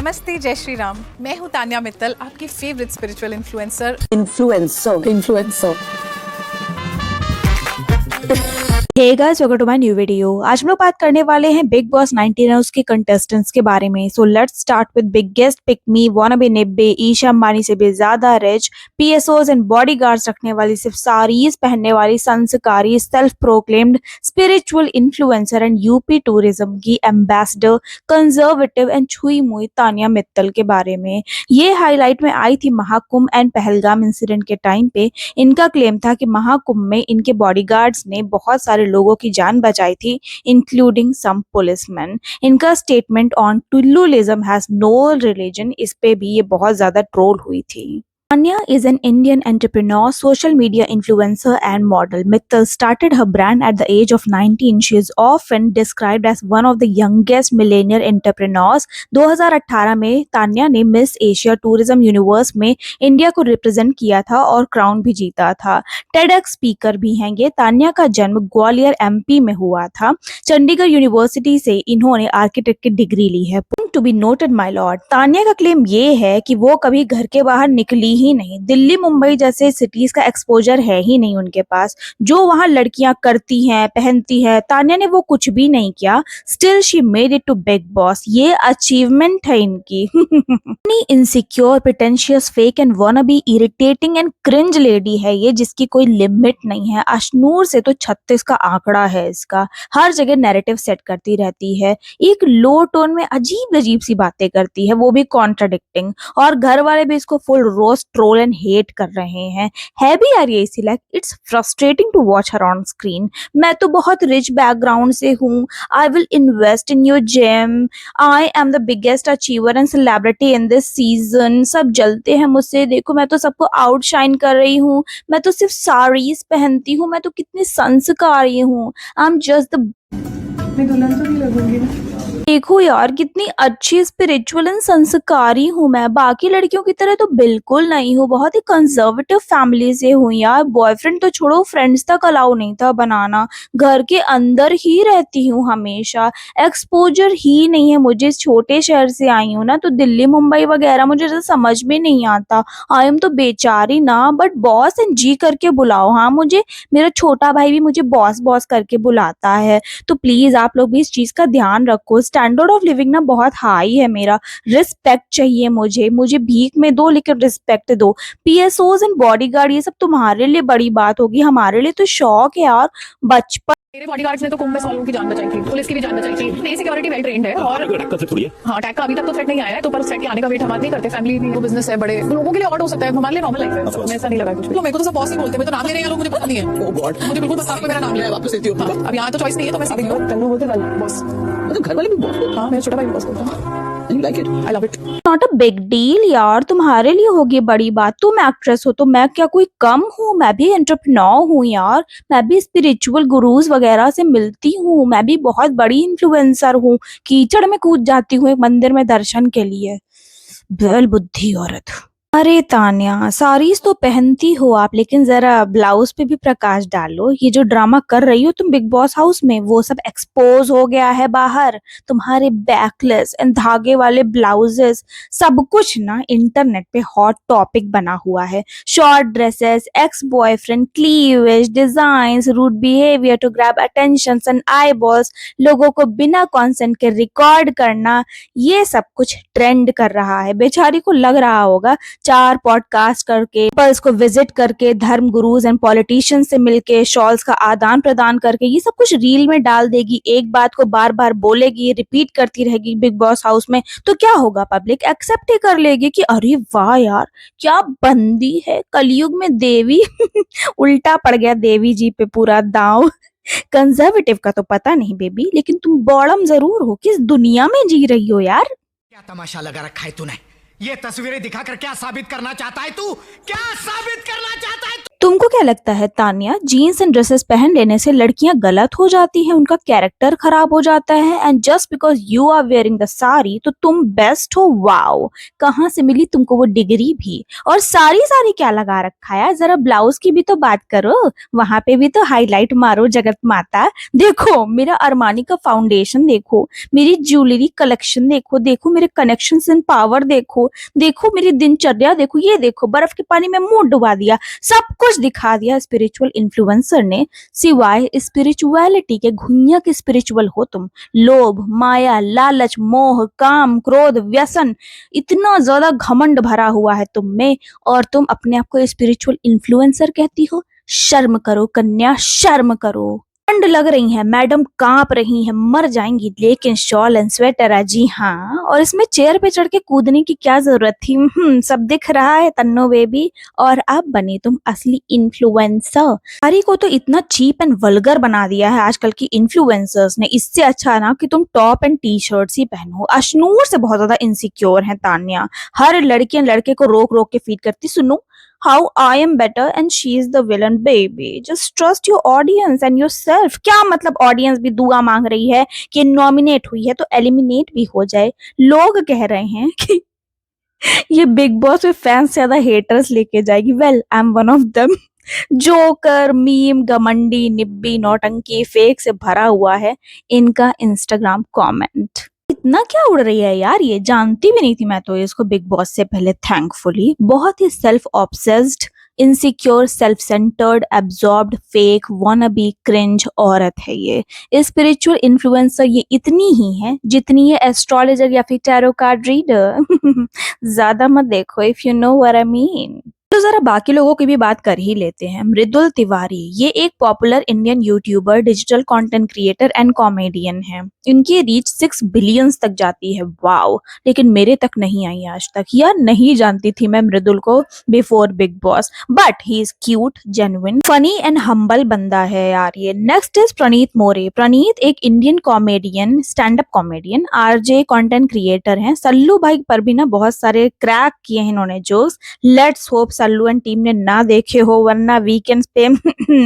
नमस्ते, जय श्री राम। मैं हूँ तान्या मित्तल, आपकी favourite spiritual influencer. Hey guys, welcome to my new video. आज हम लोग बात करने वाले हैं बिग बॉस 19 हाउस के कंटेस्टेंट्स के बारे में। So let's start with biggest pick me, wannabe निब्बे, ईशा अंबानी से भी ज्यादा रिच, पीएसओज एंड बॉडीगार्ड्स रखने वाली, सिर्फ साड़ीज पहनने वाली, संस्कारी, self proclaimed spiritual influencer and UP tourism की एम्बेसडर, कंजर्वेटिव एंड छुई मुई तान्या मित्तल के बारे में। ये हाईलाइट में आई थी महाकुंभ एंड पहलगाम इंसिडेंट के टाइम पे। इनका क्लेम था कि महाकुंभ में इनके बॉडीगार्ड्स ने बहुत सारे लोगों की जान बचाई थी, इंक्लूडिंग सम पुलिसमैन। इनका स्टेटमेंट ऑन टुल्लूलिज्म हैज नो रिलीजन, इस पे भी ये बहुत ज्यादा ट्रोल हुई थी। Anya is an Indian entrepreneur, social media influencer and model. Mittal started her brand at the age of 19. She is often described as one of the youngest millennial entrepreneurs. 2018 में तान्या ने मिस एशिया टूरिज्म यूनिवर्स में India को represent किया था और crown भी जीता था। TEDx स्पीकर भी हैं ये। तान्या का जन्म ग्वालियर एमपी में हुआ था। चंडीगढ़ यूनिवर्सिटी से इन्होंने आर्किटेक्ट की डिग्री ली है। To be noted my lord, Tanya का क्लेम ये है कि वो कभी घर के बाहर निकली ही नहीं। दिल्ली मुंबई जैसे सिटीज का एक्सपोजर है ही नहीं उनके पास। जो वहां लड़कियां करती हैं, पहनती है, तान्या ने वो कुछ भी नहीं किया। Still she made it to Bigg Boss. ये अचीवमेंट है इनकी। Insecure, pretentious, fake and wannabe, irritating and cringe lady है ये, जिसकी कोई लिमिट नहीं है। अशनूर से तो 36 का आंकड़ा है इसका। हर जगह नैरेटिव सेट करती रहती है। एक लो टोन में अजीब अजीब सी बातें करती है, वो भी कॉन्ट्राडिक्टिंग। और घर वाले भी इसको full roast, troll and hate कर रहे हैं। है भी यार ये इसी like it's frustrating to watch her on screen. मैं तो बहुत रिच बैकग्राउंड से हूँ। I will invest in your gym. I am the biggest achiever and celebrity in this season. सब जलते हैं मुझसे, देखो मैं तो सबको आउटशाइन कर रही हूँ। मैं तो सिर्फ साड़ीज पहनती हूँ। मैं तो कितनी संस्कारी हूँ। आई एम जस्ट द दुल्हन तो नहीं लगूंगी ना। देखो यार, कितनी अच्छी स्पिरिचुअल एंड संस्कारी हूँ मैं। बाकी लड़कियों की तरह तो बिल्कुल नहीं हूँ। बहुत ही कंजर्वेटिव फैमिली से हूँ यार। बॉयफ्रेंड तो छोड़ो, फ्रेंड्स तक अलाउ नहीं था बनाना। घर के अंदर ही रहती हूँ हमेशा। एक्सपोजर ही नहीं है मुझे। इस छोटे शहर से आई हूँ ना, तो दिल्ली मुंबई वगैरह मुझे तो समझ में नहीं आता। आई एम तो बेचारी ना, बट बॉस एंड जी करके बुलाओ। हाँ, मुझे मेरा छोटा भाई भी मुझे बॉस बॉस करके बुलाता है। तो प्लीज आप लोग भी इस चीज का ध्यान रखो। स्टैंडर्ड ऑफ लिविंग ना बहुत हाई है मेरा। रिस्पेक्ट चाहिए मुझे भीख में दो, लेकिन रिस्पेक्ट दो। पीएसओज एंड बॉडीगार्ड ये सब तुम्हारे लिए बड़ी बात होगी, हमारे लिए तो शौक है यार। बचपन मेरे बॉडीगार्ड्स ने तो कुंभ में 100 लोगों की जान बचाई थी, पुलिस की भी जान बचाई थी। नहीं, सिक्योरिटी वेल ट्रेंड है। और हाँ, अटैक का अभी तक तो थ्रेट नहीं आया है, तो पर उस थ्रेट के आने का वेट हम नहीं करते। फैमिली वो बिजनेस है, बड़े लोगों के लिए ऑड हो सकता है, हमारे लिए नॉर्मल लाइफ है। तो ऐसा नहीं लगा कुछ। तो मेरे को तो सब बॉस ही बोलते हैं, मैं तो नाम ले रहे हैं लोग, मुझे पता नहीं है। ओह गॉड, मुझे बिल्कुल पता नहीं, मेरा नाम लिया है वापस देती हूँ। अब यहाँ तो चॉइस नहीं है, तो मैं सीधी बोलते बॉस। मतलब घर वाले भी बॉस। हाँ, मेरा छोटा भाई भी बॉस बोलता है। You like it? I love it. Not a big deal यार, तुम्हारे लिए होगी बड़ी बात। तुम एक्ट्रेस हो तो मैं क्या कोई कम हूँ? मैं भी एंटरप्रेन्योर हूँ यार। मैं भी स्पिरिचुअल गुरुज वगैरह से मिलती हूँ। मैं भी बहुत बड़ी इन्फ्लुएंसर हूँ। कीचड़ में कूद जाती हूँ एक मंदिर में दर्शन के लिए। बेल बुद्धि औरत। अरे तान्या, साड़ीज तो पहनती हो आप, लेकिन जरा ब्लाउज पे भी प्रकाश डालो। ये जो ड्रामा कर रही हो तुम बिग बॉस हाउस में, वो सब एक्सपोज हो गया है बाहर। तुम्हारे बैकलेस एंड धागे वाले ब्लाउजेस, सब कुछ ना इंटरनेट पे हॉट टॉपिक बना हुआ है। Short dresses, ex boyfriend, cleavage, designs, rude behaviour to grab attention and eyeballs, लोगों को बिना कॉन्सेंट के रिकॉर्ड करना, ये सब कुछ ट्रेंड कर रहा है। बेचारी को लग रहा होगा 4 पॉडकास्ट करके, पल्स को विजिट करके, धर्म गुरुज एंड पॉलिटिशियन से मिलके, शॉल्स का आदान प्रदान करके ये सब कुछ रील में डाल देगी। एक बात को बार बार बोलेगी, रिपीट करती रहेगी बिग बॉस हाउस में, तो क्या होगा? पब्लिक एक्सेप्ट ही कर लेगी कि अरे वाह यार, क्या बंदी है, कलयुग में देवी। उल्टा पड़ गया देवी जी पे पूरा दांव। कंजर्वेटिव का तो पता नहीं बेबी, लेकिन तुम बॉडम जरूर हो। किस दुनिया में जी रही हो यार? क्या तमाशा लगा रखा है तूने? ये तस्वीरें दिखाकर क्या साबित करना चाहता है तू? क्या साबित करना चाहता है तू? तुमको क्या लगता है तान्या, जीन्स एंड ड्रेसेस पहन लेने से लड़कियां गलत हो जाती हैं, उनका कैरेक्टर खराब हो जाता है and just because you are wearing the sari तो तुम बेस्ट हो? वाओ, कहाँ से मिली तुमको वो डिग्री भी? और सारी साड़ी क्या लगा रखा है? जरा ब्लाउज की भी तो बात करो, वहां पे भी तो हाईलाइट मारो जगत माता। देखो मेरा अरमानी का फाउंडेशन देखो, मेरी ज्वेलरी कलेक्शन देखो, देखो मेरे कनेक्शंस इन पावर देखो, देखो मेरी दिनचर्या देखो, ये देखो बर्फ के पानी में मुंह डुबा दिया, सब कुछ दिखा दिया स्पिरिचुअल इन्फ्लुएंसर ने। सिवाय स्पिरिचुअलिटी के घुइया के स्पिरिचुअल हो तुम। लोभ, माया, लालच, मोह, काम, क्रोध, व्यसन, इतना ज्यादा घमंड भरा हुआ है तुम में, और तुम अपने आप को स्पिरिचुअल इन्फ्लुएंसर कहती हो? शर्म करो कन्या, शर्म करो। ठंड लग रही है मैडम, कांप रही है, मर जाएंगी, लेकिन शॉल एंड स्वेटर है जी हाँ। और इसमें चेयर पे चढ़ के कूदने की क्या जरूरत थी? सब दिख रहा है तन्नो बेबी। और अब बनी तुम असली इन्फ्लुएंसर। सारी को तो इतना चीप एंड वल्गर बना दिया है आजकल की इन्फ्लुएंसर्स ने। इससे अच्छा ना कि तुम टॉप एंड टी शर्ट्स ही पहनो। अशनूर से बहुत ज्यादा इनसिक्योर है तान्या, हर लड़की लड़के को रोक रोक के फीड करती, सुनो how I am better and she is the villain baby. Just trust your audience and yourself. क्या मतलब ऑडियंस भी दुआ मांग रही है कि नॉमिनेट हुई है तो एलिमिनेट भी हो जाए? लोग कह रहे हैं कि ये बिग बॉस में फैंस ज्यादा हेटर्स लेके जाएगी। Well I am one of them. Joker, meme, गमंडी, निब्बी, नौटंकी, फेक से भरा हुआ है इनका इंस्टाग्राम कमेंट। इतना क्या उड़ रही है यार, ये जानती भी नहीं थी मैं तो इसको बिग बॉस से पहले। थैंकफुली बहुत ही self obsessed, insecure, self centred, absorbed, fake, wannabe, cringe औरत है ये। स्पिरिचुअल इन्फ्लुएंसर ये इतनी ही है जितनी ये एस्ट्रोलॉजर या फिर टैरो कार्ड रीडर। ज्यादा मत देखो, if you know what I mean. तो जरा बाकी लोगों की भी बात कर ही लेते हैं। मृदुल तिवारी, ये एक popular Indian YouTuber, digital content creator and comedian है। इनकी रीच 6 बिलियंस तक जाती है। वाओ, लेकिन मेरे तक नहीं आई आज तक। यार नहीं जानती थी मैं मृदुल को before big boss, but he is cute, genuine, funny and humble बंदा है यार ये। नेक्स्ट इज प्रणीत मोरे। प्रणीत एक Indian comedian, stand up comedian, RJ, content creator हैं। सल्लू भाई पर भी ना बहुत सारे क्रैक किए हैं इन्होंने jokes. Let's hope Sallu and team ने ना देखे हो, वरना वीकेंड्स पे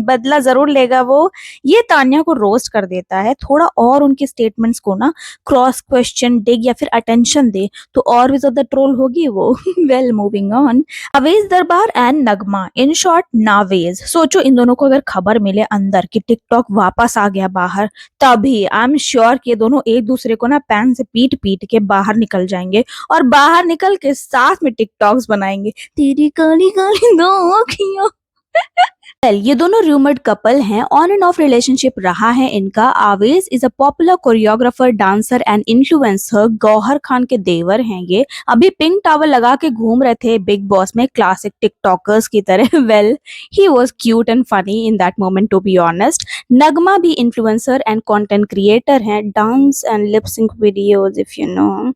बदला जरूर लेगा वो। ये तान्या को रोस्ट कर देता है, थोड़ा और उनके स्टेटमेंट्स को ना क्रॉस क्वेश्चन, डिग या फिर अटेंशन दे तो और भी ज्यादा ट्रोल होगी वो। Well moving on. अवेज दरबार एंड नगमा, इन शॉर्ट नावेज। सोचो इन दोनों को अगर खबर मिले अंदर कि टिकटॉक वापस आ गया बाहर, तभी आई एम श्योर कि ये दोनों एक दूसरे को ना पैन से पीट पीट के बाहर निकल जाएंगे, और बाहर निकल के साथ में टिकटॉक्स बनाएंगे। तेरी काली काली दो आँखियां। ये दोनों रूमर्ड कपल हैं, ऑन एंड ऑफ रिलेशनशिप रहा है इनका। Awez is a popular choreographer, dancer and influencer. Gauahar Khan के देवर हैं ये। अभी पिंक टॉवल लगा के घूम रहे थे बिग बॉस में, क्लासिक टिकटॉकर्स की तरह। Well he was cute and funny in that moment to be honest. Nagma भी इन्फ्लुएंसर एंड कंटेंट क्रिएटर हैं, dance and lip sync videos if you know.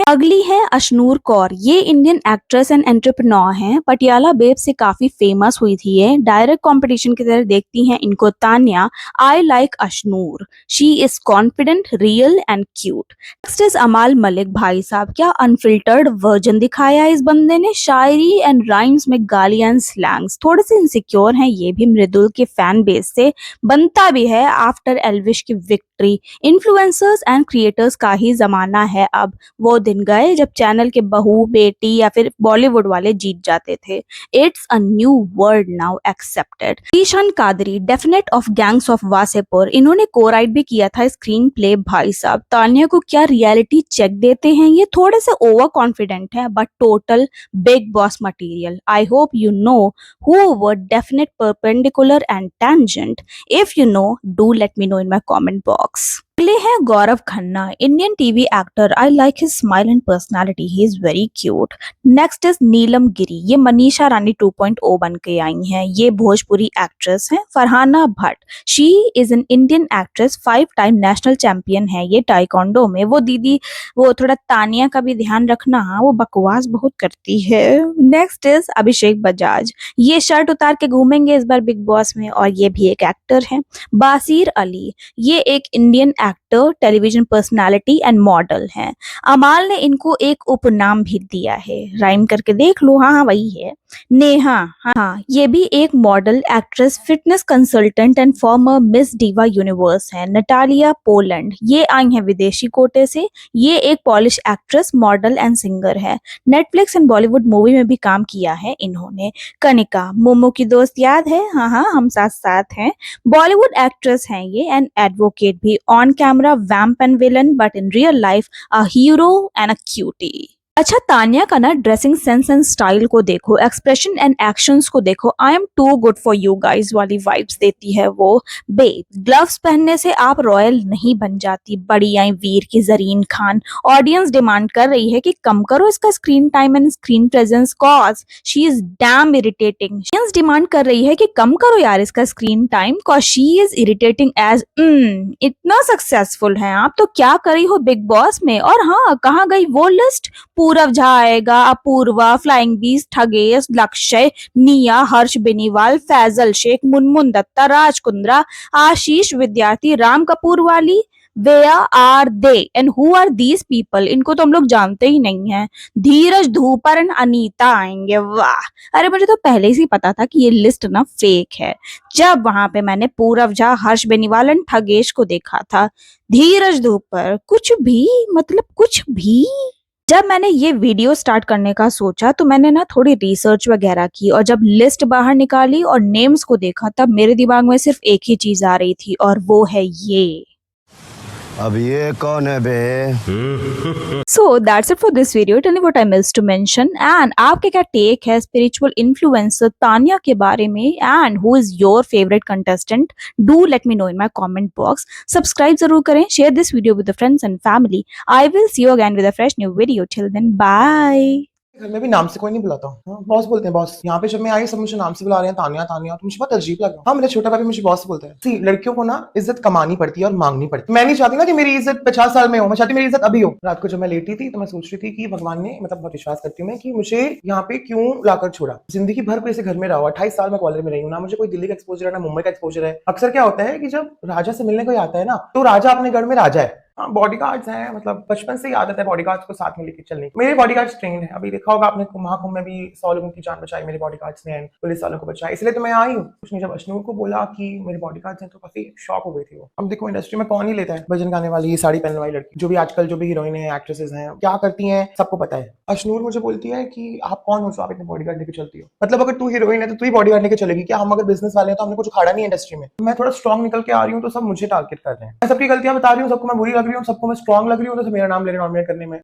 अगली है अशनूर कौर। ये इंडियन एक्ट्रेस एंड एंटरप्रेन्योर हैं। Patiala babe से काफी फेमस हुई थी ये। डायरेक्ट कंपटीशन की तरह देखती हैं इनको Tanya. I like Ashnoor, she is confident, real and cute. Next is अमाल मलिक। भाई साहब क्या अनफिल्टर्ड वर्जन दिखाया है इस बंदे ने। शायरी एंड राइम्स में गालियां एंड स्लैंग्स। थोड़े से इनसिक्योर हैं ये भी मृदुल के फैन बेस से, बनता भी है आफ्टर एल्विश की विक्ट्री। इन्फ्लुएंसर्स एंड क्रिएटर्स का ही जमाना है अब। वो दिन गए जब चैनल के बहू, बेटी या फिर बॉलीवुड वाले जीत जाते थे। It's a new world now accepted. Ishaan Quadri, definite of gangs of Wasseypur, इन्होंने को-राइट भी किया था स्क्रीन प्ले। भाई साहब तान्या को क्या रियलिटी चेक देते हैं ये। थोड़े से ओवर कॉन्फिडेंट है but total Bigg Boss material. I hope you know who were definite, perpendicular and tangent. If you know do let me know in my comment box. अगले हैं Gaurav Khanna, Indian TV actor. I like his smile and personality, he is very cute. Next is Neelam Giri, ये मनीषा रानी 2.0 बन के आई हैं। ये Bhojpuri actress हैं। Farhana Bhatt, she is an Indian actress, 5 time national champion है ये टाइकोंडो में। वो दीदी, वो थोड़ा तानिया का भी ध्यान रखना, वो बकवास बहुत करती है। नेक्स्ट इज अभिषेक बजाज, ये शर्ट उतार के घूमेंगे इस बार बिग बॉस में, और ये भी एक एक्टर है। बासिर अली, ये एक Indian actor, television personality and model हैं। अमाल ने इनको एक उपनाम भी दिया है, राइम करके देख लो। हाँ वही है। नेहा, हाँ, ये भी एक model, actress, fitness consultant and farmer miss diva universe है। नटालिया पोलैंड, ये आई हैं विदेशी कोटे से। ये एक polish actress, model and singer है। नेटफ्लिक्स एंड बॉलीवुड मूवी में भी काम किया है इन्होंने। कनिका, मोमो की दोस्त याद है? हाँ हाँ, हम साथ साथ हैं। बॉलीवुड एक्ट्रेस हैं ये एंड एडवोकेट भी। On camera vamp and villain, but in real life a hero and a cutie. अच्छा, तान्या का ना ड्रेसिंग सेंस एंड स्टाइल को देखो, एक्सप्रेशन एंड एक्शंस को देखो। I am too good for you guys वाली वाइब्स देती है वो। बेब, ग्लव्स पहनने से आप रॉयल नहीं बन जाती। बड़ी आई वीर की जरीन खान। ऑडियंस डिमांड कर रही है कि कम करो इसका screen time and screen presence, cause she is damn irritating. Audience demand कर रही है कि कम करो यार इसका screen time, cause she is irritating as इतना सक्सेसफुल है आप, तो क्या करी हो बिग बॉस में। और हाँ, कहाँ गई वो लिस्ट? पूरव झा आएगा, अपूर्वा, फ्लाइंग बीस्ट, ठगेश, लक्ष्य, निया, हर्ष बेनीवाल, फैजल शेख, मुनमुन दत्ता, राज कुंद्रा, आशीष विद्यार्थी, राम कपूर वाली। Where are they and who are these people? इनको तो हम लोग जानते ही नहीं हैं। धीरज धूपरन, अनीता आएंगे, वाह। अरे मुझे तो पहले से ही पता था कि ये लिस्ट ना फेक है, जब वहां पे मैंने पूरव झा, हर्ष बेनीवाल एंड ठगेश को देखा था। धीरज धूपर कुछ भी, मतलब कुछ भी। जब मैंने ये वीडियो स्टार्ट करने का सोचा तो मैंने ना थोड़ी रिसर्च वगैरह की, और जब लिस्ट बाहर निकाली और नेम्स को देखा तब मेरे दिमाग में सिर्फ एक ही चीज आ रही थी, और वो है ये। अब ये कौन है बे? So that's it for this video. Tell me what I missed to mention, and आपके क्या टेक है स्पिरिचुअल इन्फ्लुएंसर तान्या के बारे में, and who is your favorite contestant? Do let me know in my comment box. Subscribe जरूर करें, share this video with the friends and family. I will see you again with a fresh new video. Till then, bye. घर में भी नाम से कोई नहीं बुलाता। हाँ, बॉस बोलते हैं बॉस। यहाँ पे जब मैं आई सब मुझे नाम से बुला रहे हैं, तान्या तान्या, तो मुझे बहुत अजीब लगा। हाँ, मेरा छोटा भाई मुझे बॉस बोलता है। सी, लड़कियों को ना इज्जत कमानी पड़ती है और मांगनी पड़ती है। मैं नहीं चाहती ना कि मेरी इज्जत 50 साल में हो, मैं चाहती मेरी इज्जत अभी हो। रात को जब मैं लेटी थी तो मैं सोच रही थी कि भगवान ने, मतलब बहुत विश्वास करती हूँ मैं, कि मुझे यहाँ पे क्यों लाकर छोड़ा। जिंदगी भर कोई ऐसे घर में रहा, 28 साल मैं कॉलेज में रही हूँ ना, मुझे कोई दिल्ली का एक्सपोजर है ना मुंबई का एक्सपोजर है। अक्सर क्या होता है कि जब राजा से मिलने कोई आता है ना, तो राजा अपने गढ़ में राजा है। हाँ, बॉडीगार्ड्स हैं, मतलब बचपन से ही आदत है बॉडीगार्ड्स को साथ में लेके चलने की। मेरे बॉडीगार्ड्स ट्रेंड है। अभी देखा होगा आपने, महाकुंभ में भी 100 लोगों की जान बचाई मेरे बॉडीगार्ड्स ने, पुलिस वालों को बचाया, इसलिए तो मैं आई हूँ। कुछ नहीं, जब अश्नूर को बोला कि मेरे बॉडीगार्ड्स हैं तो काफी शॉक हो गई थी वो। अब देखो इंडस्ट्री में कौन ही लेता है भजन गाने वाली, साड़ी पहनने वाली लड़की, जो भी आजकल जो भी हीरोइन है, एक्ट्रेसेस हैं, क्या करती हैं सबको पता है। अश्नूर मुझे बोलती है कि आप कौन हो, आप इतने बॉडीगार्ड लेके चलती हो। मतलब अगर तू हीरोइन है तो तू ही बॉडीगार्ड लेके चलेगी क्या? हम अगर बिजनेस वाले हैं तो हमने कुछ उखाड़ा नहीं इंडस्ट्री में। मैं थोड़ा स्ट्रॉन्ग निकल के आ रही हूँ तो सब मुझे टारगेट कर रहे हैं। मैं सबकी गलतियां बता रही हूँ, सबको मैं बुरी लग रही हूँ, सबको मैं स्ट्रॉन्ग लग रही हूँ, तो मेरा नाम ले रहे नॉमिनेट करने में।